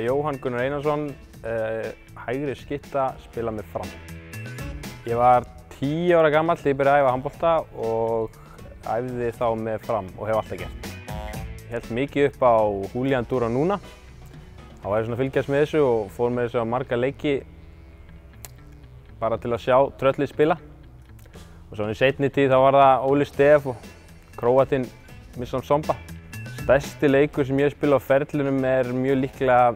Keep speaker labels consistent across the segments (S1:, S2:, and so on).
S1: Jóhann Gunnar Einarsson, hægri skytta, spila með Fram. Ég var 10 ára gamall þegar ég byrjaði að æfa handbolta og æfði þá með Fram og hef alltaf gert. Ég held mikið upp á Julián Dúra núna. Þá var ég svona að fylgjast með þessu og fór með þessu á marga leiki bara til að sjá tröllið spila. Og svo í seinni tíð þá var það Óli Stef og Króatinn Misson Somba. Stærsti leikur sem ég spila á ferlinum mjög líklega,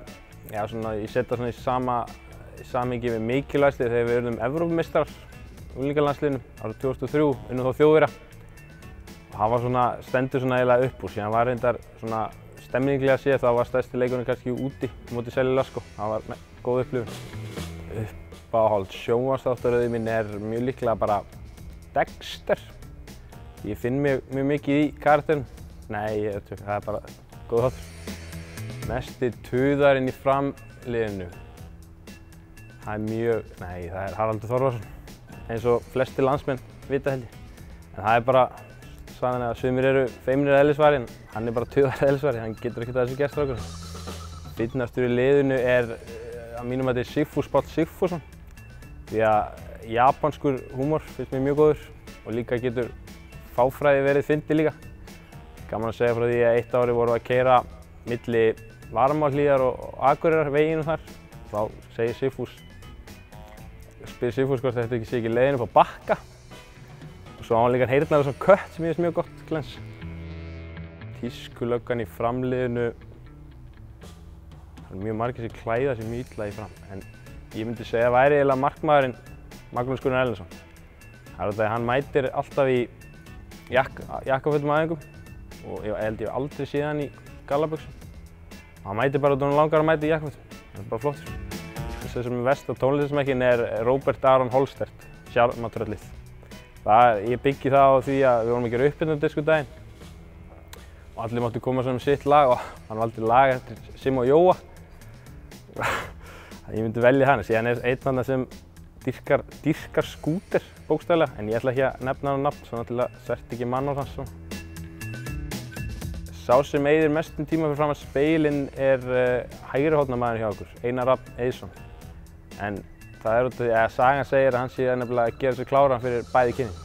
S1: já, svona, ég setja svona í samhengi með mikilvægasti þegar við urðum Evrópumeistarar unglingalandsliðinu árið 2003, unnum þá Þjóðverja. Og hann var svona, stendur svona eiginlega upp úr, síðan var reyndar svona stemninglega séð, þá var stærsti leikurinn kannski úti móti Selju Laskó. Það var góð upplifun. Uppáhalds sjónvarpsþáttaröðin mín mjög líklega bara Dexter. Ég finn mjög mikið í karakterinn. Nei, það bara góð þáttur. Mesti tuðarinn í Fram-liðinu. Það er Haraldur Þorvarsson. Eins og flestir landsmenn vita held ég. En það bara, sagði hann að sumir eru feimnir eðlisfari, en hann bara tuðar eðlisfari, hann getur ekkert að þessu gert strákurinn. Fyndnastur í liðinu að mínum mati Sigfús Páll Sigfússon. Því að japanskur húmor finnst mér mjög góður og líka getur fáfræði verið fyndið líka. Gaman að segja frá því að eitt ári vorum við að keyra milli Varmárhlíðar og Akureyrar veginum þar. Þá segir spyr Sigfús hvort þetta sé ekki leiðin upp á Bakka. Og svo á hann líka heyrnar svona kött sem ég finnst mjög gott glens. Tískulöggan í Fram-liðinu. Það mjög margir sem klæða sig mjög illa í Fram. En ég myndi segja að væri eiginlega markmaðurinn Magnús Gunnar Erlendsson. Það er að hann mætir alltaf í jakkafötum æfingum. Og ég held ég aldrei séð hann í gallabuxum. Hann mætir bara út og hann langar að mæta í jakkafötum. Það er bara flottur. Þessi sem er verst á tónlistasmekkin Róbert Aron Holstert, Sjarmatröllið. Ég byggi það á því að við vorum að gera uppbytunardiskudaginn. Og allir máttu koma með sitt lag og hann valdi lag eftir Sim og Jóa. Ég myndi velja hann. Síðan einn annar sem dýrkar skúter bókstaflega, en ég ætla ekki að nefna hann nafn svona til að sverta ekki mann á hans svona. Sá sem eyðir mestum tíma fyrir framan speilinn hægri hornamaðurinn hjá okkur, Einar Rafn Eiðsson. En það út af því að sagan segir að hann sé nefnilega að gera sig kláran fyrir bæði kynin.